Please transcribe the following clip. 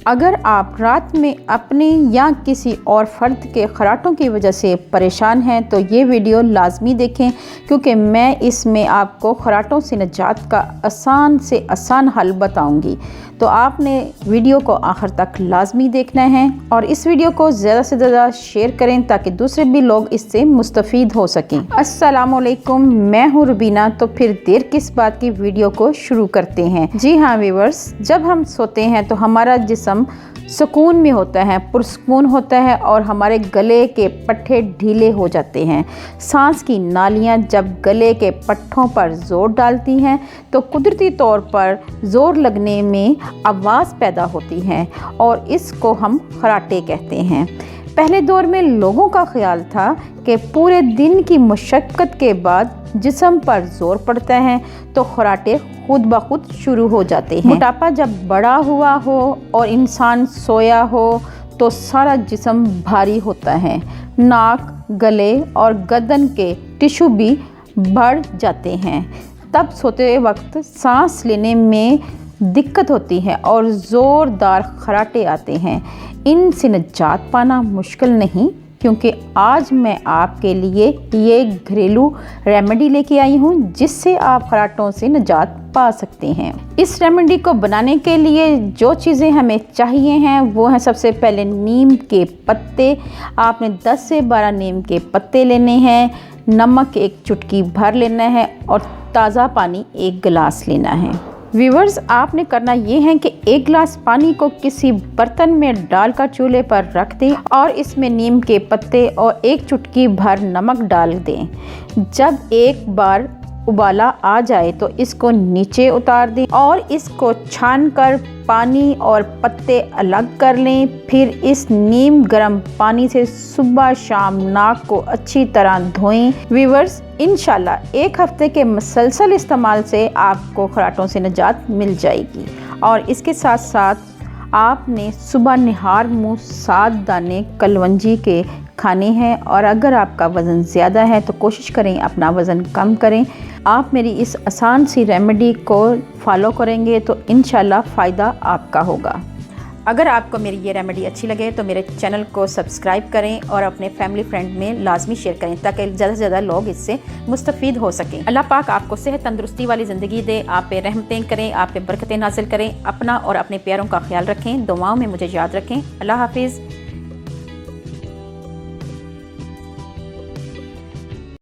अगर आप रात में अपने या किसी और फ़र्द के खराटों की वजह से परेशान हैं तो ये वीडियो लाजमी देखें, क्योंकि मैं इसमें आपको खराटों से निजात का आसान से आसान हल बताऊंगी। तो आपने वीडियो को आखिर तक लाजमी देखना है और इस वीडियो को ज़्यादा से ज़्यादा शेयर करें ताकि दूसरे भी लोग इससे मुस्तफ़ीद हो सकें। अस्सलामुअलैकुम, मैं हूँ रुबीना। तो फिर देर किस बात की, वीडियो को शुरू करते हैं। जी हाँ व्यूअर्स, जब हम सोते हैं तो हमारा जिस्म सुकून में होता है, पुरसुकून होता है और हमारे गले के पट्टे ढीले हो जाते हैं। सांस की नालियाँ जब गले के पट्टों पर ज़ोर डालती हैं तो कुदरती तौर पर ज़ोर लगने में आवाज़ पैदा होती है और इसको हम खराटे कहते हैं। पहले दौर में लोगों का ख्याल था कि पूरे दिन की मशक्क़त के बाद जिस्म पर ज़ोर पड़ता है तो खराटे खुद ब खुद शुरू हो जाते हैं। मोटापा जब बड़ा हुआ हो और इंसान सोया हो तो सारा जिस्म भारी होता है। नाक, गले और गर्दन के टिश्यू भी बढ़ जाते हैं। तब सोते वक्त सांस लेने में दिक्कत होती है और ज़ोरदार खराटे आते हैं। इनसे निजात पाना मुश्किल नहीं, क्योंकि आज मैं आपके लिए ये घरेलू रेमेडी लेके आई हूँ जिससे आप खराटों से निजात पा सकते हैं। इस रेमेडी को बनाने के लिए जो चीज़ें हमें चाहिए हैं वो हैं, सबसे पहले नीम के पत्ते। आपने 10 से 12 नीम के पत्ते लेने हैं, नमक 1 चुटकी भर लेना है और ताज़ा पानी 1 गिलास लेना है। व्यूअर्स, आपने करना ये है कि 1 गिलास पानी को किसी बर्तन में डालकर चूल्हे पर रख दें और इसमें नीम के पत्ते और 1 चुटकी भर नमक डाल दें। जब एक बार उबाला आ जाए तो इसको नीचे उतार दें और इसको छानकर पानी और पत्ते अलग कर लें। फिर इस नीम गर्म पानी से सुबह शाम नाक को अच्छी तरह धोएं। व्यूअर्स, इंशाल्लाह 1 हफ्ते के मुसलसल इस्तेमाल से आपको खराटों से निजात मिल जाएगी। और इसके साथ साथ आपने सुबह निहार मुँह 7 दाने कलवंजी के खाने हैं। और अगर आपका वज़न ज़्यादा है तो कोशिश करें अपना वज़न कम करें। आप मेरी इस आसान सी रेमेडी को फॉलो करेंगे तो इंशाल्लाह फ़ायदा आपका होगा। अगर आपको मेरी ये रेमेडी अच्छी लगे तो मेरे चैनल को सब्सक्राइब करें और अपने फैमिली फ्रेंड में लाजमी शेयर करें ताकि ज़्यादा से ज़्यादा लोग इससे मुस्तफ़ीद हो सकें। अल्लाह पाक आपको सेहत तंदुरुस्ती वाली ज़िंदगी दे, आप पे रहमतें करें, आप पे बरकतें नाज़िल करें। अपना और अपने प्यारों का ख्याल रखें, दुआओं में मुझे याद रखें। अल्लाह हाफिज़।